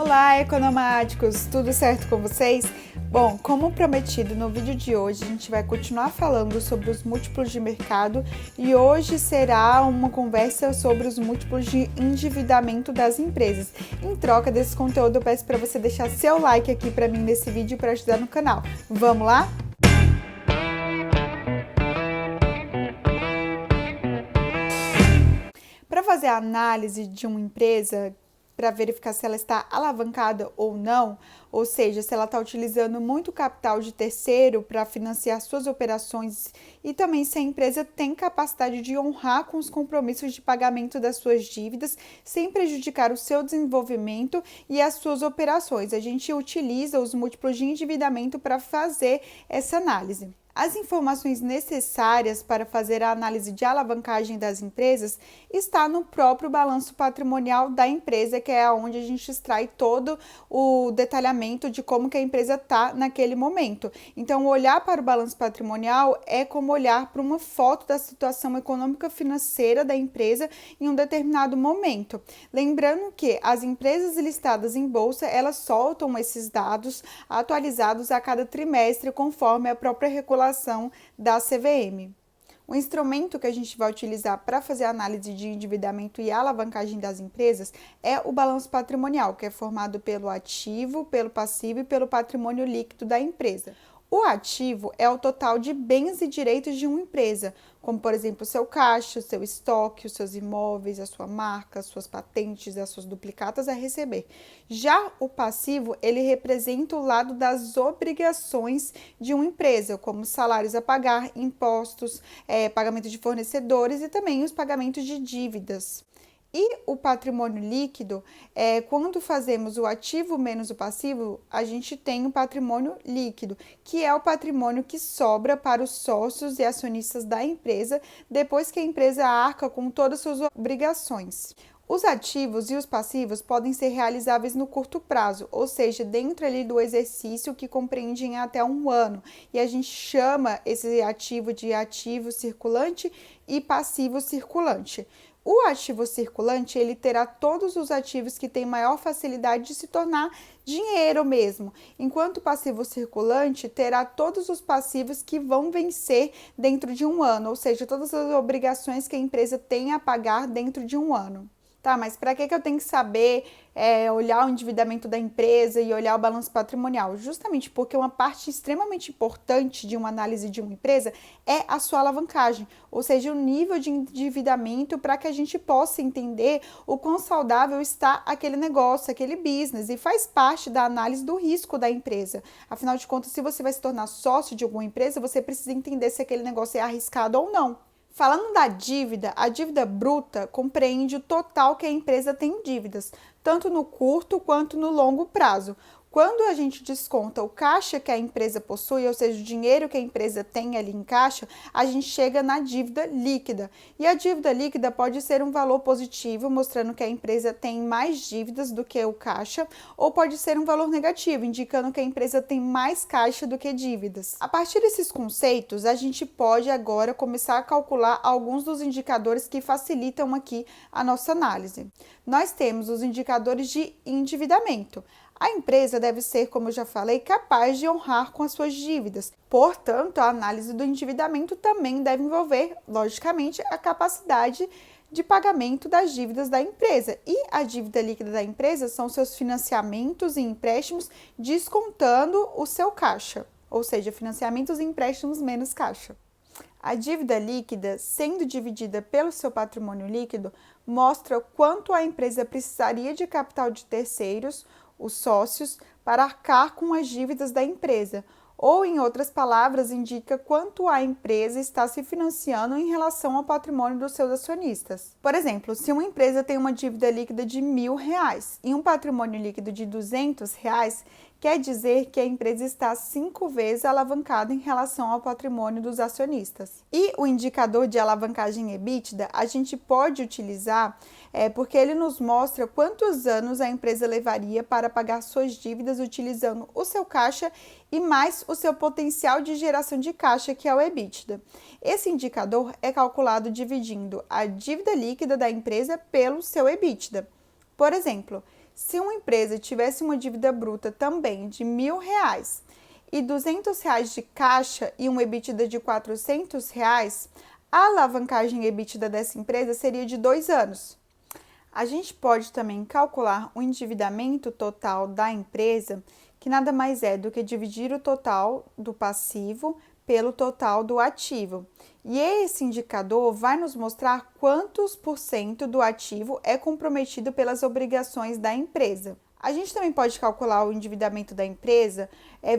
Olá, economáticos! Tudo certo com vocês? Bom, como prometido no vídeo de hoje, a gente vai continuar falando sobre os múltiplos de mercado e hoje será uma conversa sobre os múltiplos de endividamento das empresas. Em troca desse conteúdo, eu peço para você deixar seu like aqui para mim nesse vídeo para ajudar no canal. Vamos lá? Para fazer a análise de uma empresa, para verificar se ela está alavancada ou não, ou seja, se ela está utilizando muito capital de terceiro para financiar suas operações e também se a empresa tem capacidade de honrar com os compromissos de pagamento das suas dívidas sem prejudicar o seu desenvolvimento e as suas operações. A gente utiliza os múltiplos de endividamento para fazer essa análise. As informações necessárias para fazer a análise de alavancagem das empresas está no próprio balanço patrimonial da empresa, que é onde a gente extrai todo o detalhamento de como que a empresa está naquele momento. Então, olhar para o balanço patrimonial é como olhar para uma foto da situação econômica financeira da empresa em um determinado momento. Lembrando que as empresas listadas em bolsa, elas soltam esses dados atualizados a cada trimestre, conforme a própria regulação da CVM. O instrumento que a gente vai utilizar para fazer a análise de endividamento e alavancagem das empresas é o balanço patrimonial, que é formado pelo ativo, pelo passivo e pelo patrimônio líquido da empresa. O ativo é o total de bens e direitos de uma empresa, como, por exemplo, o seu caixa, o seu estoque, os seus imóveis, a sua marca, as suas patentes, as suas duplicatas a receber. Já o passivo, ele representa o lado das obrigações de uma empresa, como salários a pagar, impostos, pagamento de fornecedores e também os pagamentos de dívidas. E o patrimônio líquido, quando fazemos o ativo menos o passivo, a gente tem o patrimônio líquido, que é o patrimônio que sobra para os sócios e acionistas da empresa, depois que a empresa arca com todas as suas obrigações. Os ativos e os passivos podem ser realizáveis no curto prazo, ou seja, dentro ali do exercício que compreende em até um ano. E a gente chama esse ativo de ativo circulante e passivo circulante. O ativo circulante, ele terá todos os ativos que têm maior facilidade de se tornar dinheiro mesmo, enquanto o passivo circulante terá todos os passivos que vão vencer dentro de um ano, ou seja, todas as obrigações que a empresa tem a pagar dentro de um ano. Tá, mas para que eu tenho que saber olhar o endividamento da empresa e olhar o balanço patrimonial? Justamente porque uma parte extremamente importante de uma análise de uma empresa é a sua alavancagem, ou seja, o nível de endividamento para que a gente possa entender o quão saudável está aquele negócio, aquele business, e faz parte da análise do risco da empresa. Afinal de contas, se você vai se tornar sócio de alguma empresa, você precisa entender se aquele negócio é arriscado ou não. Falando da dívida, a dívida bruta compreende o total que a empresa tem em dívidas, tanto no curto quanto no longo prazo. Quando a gente desconta o caixa que a empresa possui, ou seja, o dinheiro que a empresa tem ali em caixa, a gente chega na dívida líquida. E a dívida líquida pode ser um valor positivo, mostrando que a empresa tem mais dívidas do que o caixa, ou pode ser um valor negativo, indicando que a empresa tem mais caixa do que dívidas. A partir desses conceitos, a gente pode agora começar a calcular alguns dos indicadores que facilitam aqui a nossa análise. Nós temos os indicadores de endividamento. A empresa deve ser, como eu já falei, capaz de honrar com as suas dívidas. Portanto, a análise do endividamento também deve envolver, logicamente, a capacidade de pagamento das dívidas da empresa. E a dívida líquida da empresa são seus financiamentos e empréstimos descontando o seu caixa, ou seja, financiamentos e empréstimos menos caixa. A dívida líquida, sendo dividida pelo seu patrimônio líquido, mostra quanto a empresa precisaria de capital de terceiros, os sócios, para arcar com as dívidas da empresa, ou, em outras palavras, indica quanto a empresa está se financiando em relação ao patrimônio dos seus acionistas. Por exemplo, se uma empresa tem uma dívida líquida de R$1.000 e um patrimônio líquido de R$200, quer dizer que a empresa está 5 vezes alavancada em relação ao patrimônio dos acionistas. E o indicador de alavancagem EBITDA a gente pode utilizar porque ele nos mostra quantos anos a empresa levaria para pagar suas dívidas utilizando o seu caixa e mais o seu potencial de geração de caixa, que é o EBITDA. Esse indicador é calculado dividindo a dívida líquida da empresa pelo seu EBITDA. Por exemplo, Se uma empresa tivesse uma dívida bruta também de R$ 1.000 e R$ 200 de caixa e um EBITDA de R$ 400, a alavancagem EBITDA dessa empresa seria de 2 anos. A gente pode também calcular o endividamento total da empresa, que nada mais é do que dividir o total do passivo pelo total do ativo. E esse indicador vai nos mostrar quantos por cento do ativo é comprometido pelas obrigações da empresa. A gente também pode calcular o endividamento da empresa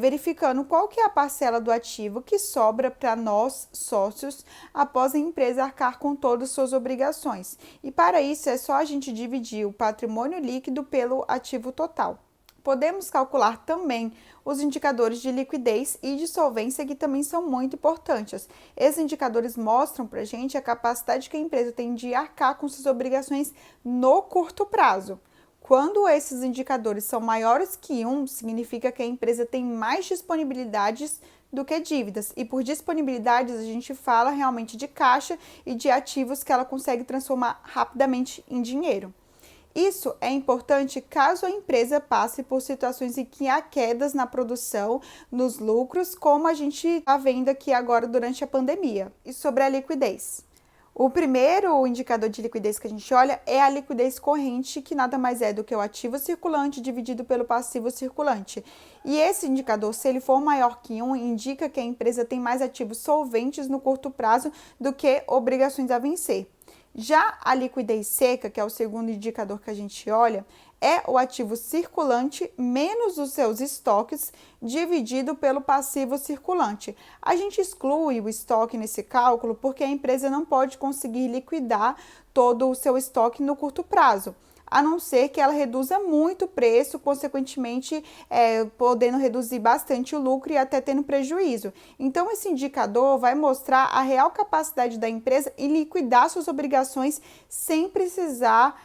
verificando qual que é a parcela do ativo que sobra para nós, sócios, após a empresa arcar com todas as suas obrigações. E para isso é só a gente dividir o patrimônio líquido pelo ativo total. Podemos calcular também os indicadores de liquidez e de solvência, que também são muito importantes. Esses indicadores mostram para a gente a capacidade que a empresa tem de arcar com suas obrigações no curto prazo. Quando esses indicadores são maiores que 1, significa que a empresa tem mais disponibilidades do que dívidas. E por disponibilidades, a gente fala realmente de caixa e de ativos que ela consegue transformar rapidamente em dinheiro. Isso é importante caso a empresa passe por situações em que há quedas na produção, nos lucros, como a gente está vendo aqui agora durante a pandemia. E sobre a liquidez. O primeiro indicador de liquidez que a gente olha é a liquidez corrente, que nada mais é do que o ativo circulante dividido pelo passivo circulante. E esse indicador, se ele for maior que 1, indica que a empresa tem mais ativos solventes no curto prazo do que obrigações a vencer. Já a liquidez seca, que é o segundo indicador que a gente olha, é o ativo circulante menos os seus estoques dividido pelo passivo circulante. A gente exclui o estoque nesse cálculo porque a empresa não pode conseguir liquidar todo o seu estoque no curto prazo, a não ser que ela reduza muito o preço, consequentemente podendo reduzir bastante o lucro e até tendo prejuízo. Então, esse indicador vai mostrar a real capacidade da empresa em liquidar suas obrigações sem precisar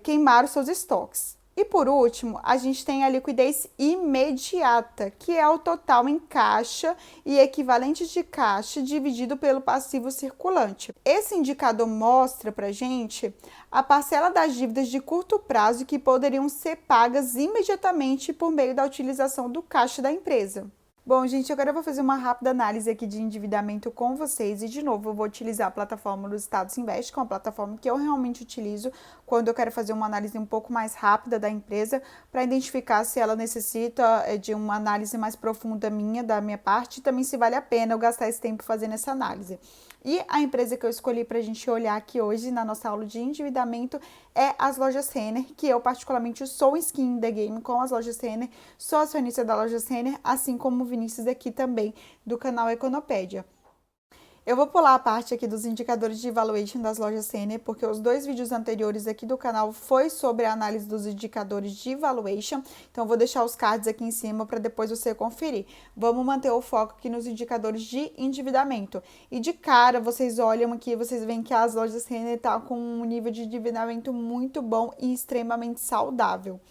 queimar os seus estoques. E por último, a gente tem a liquidez imediata, que é o total em caixa e equivalentes de caixa dividido pelo passivo circulante. Esse indicador mostra para a gente a parcela das dívidas de curto prazo que poderiam ser pagas imediatamente por meio da utilização do caixa da empresa. Bom, gente, agora eu vou fazer uma rápida análise aqui de endividamento com vocês e, de novo, eu vou utilizar a plataforma do Status Invest, que é uma plataforma que eu realmente utilizo quando eu quero fazer uma análise um pouco mais rápida da empresa, para identificar se ela necessita de uma análise mais profunda da minha parte, e também se vale a pena eu gastar esse tempo fazendo essa análise. E a empresa que eu escolhi para a gente olhar aqui hoje na nossa aula de endividamento é as Lojas Renner, que eu particularmente sou skin in the game com as Lojas Renner, sou acionista da Lojas Renner, assim como o Vinícius aqui também do canal Econopédia. Eu vou pular a parte aqui dos indicadores de valuation das Lojas Renner, porque os 2 vídeos anteriores aqui do canal foi sobre a análise dos indicadores de valuation, então eu vou deixar os cards aqui em cima para depois você conferir. Vamos manter o foco aqui nos indicadores de endividamento. E de cara, vocês olham aqui, vocês veem que as Lojas Renner estão com um nível de endividamento muito bom e extremamente saudável.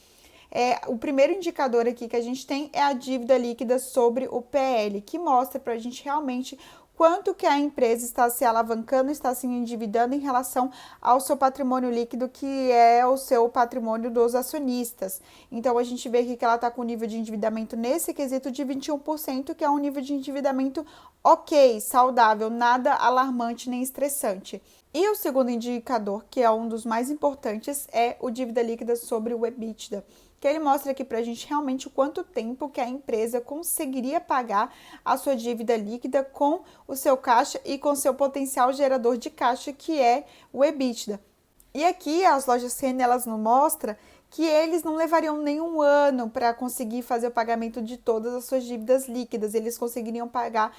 O primeiro indicador aqui que a gente tem é a dívida líquida sobre o PL, que mostra para a gente realmente quanto que a empresa está se alavancando, está se endividando em relação ao seu patrimônio líquido, que é o seu patrimônio dos acionistas. Então, a gente vê aqui que ela está com um nível de endividamento nesse quesito de 21%, que é um nível de endividamento ok, saudável, nada alarmante nem estressante. E o segundo indicador, que é um dos mais importantes, é o dívida líquida sobre o EBITDA, que ele mostra aqui para a gente realmente o quanto tempo que a empresa conseguiria pagar a sua dívida líquida com o seu caixa e com o seu potencial gerador de caixa, que é o EBITDA. E aqui as Lojas Renner, elas nos mostram que eles não levariam nenhum ano para conseguir fazer o pagamento de todas as suas dívidas líquidas, eles conseguiriam pagar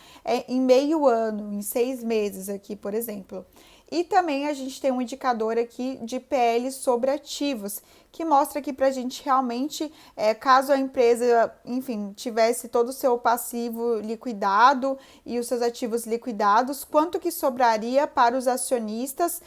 em meio ano, em 6 meses aqui, por exemplo. E também a gente tem um indicador aqui de PL sobre ativos, que mostra aqui para a gente realmente, caso a empresa, enfim, tivesse todo o seu passivo liquidado e os seus ativos liquidados, quanto que sobraria para os acionistas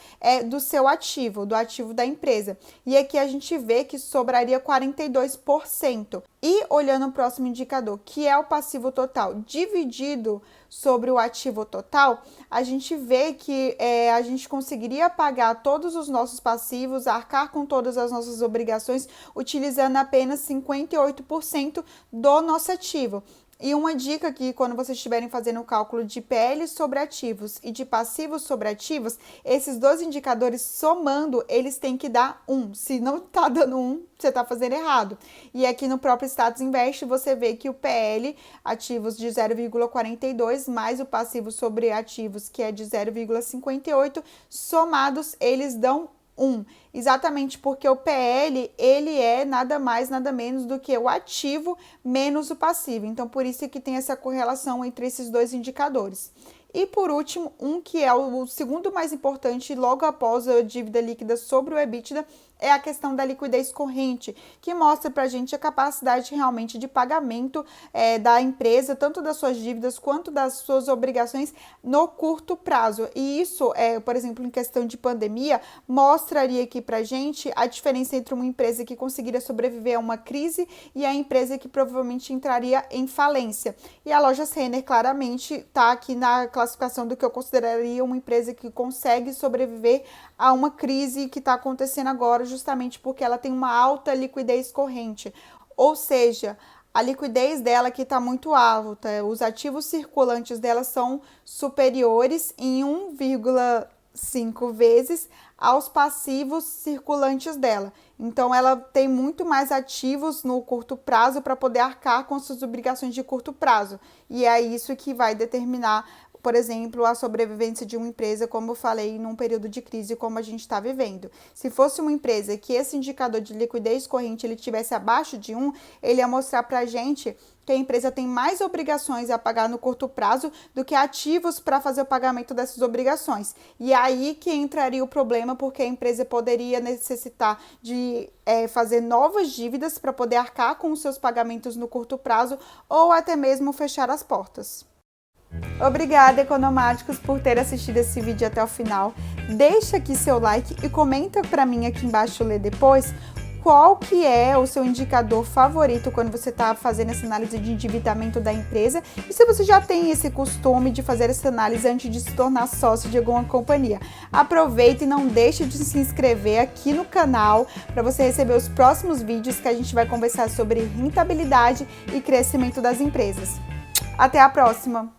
do seu ativo, do ativo da empresa. E aqui a gente vê que sobraria 42%. E olhando o próximo indicador, que é o passivo total dividido sobre o ativo total, a gente vê que a gente conseguiria pagar todos os nossos passivos, arcar com todas as nossas obrigações obrigações utilizando apenas 58% do nosso ativo. E uma dica aqui, quando vocês estiverem fazendo o cálculo de PL sobre ativos e de passivos sobre ativos, esses dois indicadores somando, eles têm que dar 1. Se não está dando 1, você está fazendo errado. E aqui no próprio Status Invest, você vê que o PL, ativos de 0,42, mais o passivo sobre ativos, que é de 0,58, somados, eles dão 1, exatamente porque o PL, ele é nada mais, nada menos do que o ativo menos o passivo. Então, por isso que tem essa correlação entre esses dois indicadores. E por último, que é o segundo mais importante, logo após a dívida líquida sobre o EBITDA, é a questão da liquidez corrente, que mostra para a gente a capacidade realmente de pagamento da empresa, tanto das suas dívidas quanto das suas obrigações no curto prazo. E isso, por exemplo, em questão de pandemia, mostraria aqui para a gente a diferença entre uma empresa que conseguiria sobreviver a uma crise e a empresa que provavelmente entraria em falência. E a Lojas Renner claramente está aqui na classificação do que eu consideraria uma empresa que consegue sobreviver a uma crise que está acontecendo agora, justamente porque ela tem uma alta liquidez corrente, ou seja, a liquidez dela que está muito alta, os ativos circulantes dela são superiores em 1,5 vezes aos passivos circulantes dela. Então, ela tem muito mais ativos no curto prazo para poder arcar com suas obrigações de curto prazo. E é isso que vai determinar, por exemplo, a sobrevivência de uma empresa, como eu falei, num período de crise como a gente está vivendo. Se fosse uma empresa que esse indicador de liquidez corrente ele tivesse abaixo de 1, ele ia mostrar para a gente que a empresa tem mais obrigações a pagar no curto prazo do que ativos para fazer o pagamento dessas obrigações. E é aí que entraria o problema, porque a empresa poderia necessitar de fazer novas dívidas para poder arcar com os seus pagamentos no curto prazo ou até mesmo fechar as portas. Obrigada, Economáticos, por ter assistido esse vídeo até o final. Deixa aqui seu like e comenta para mim aqui embaixo, ler depois, qual que é o seu indicador favorito quando você está fazendo essa análise de endividamento da empresa e se você já tem esse costume de fazer essa análise antes de se tornar sócio de alguma companhia. Aproveita e não deixe de se inscrever aqui no canal para você receber os próximos vídeos que a gente vai conversar sobre rentabilidade e crescimento das empresas. Até a próxima!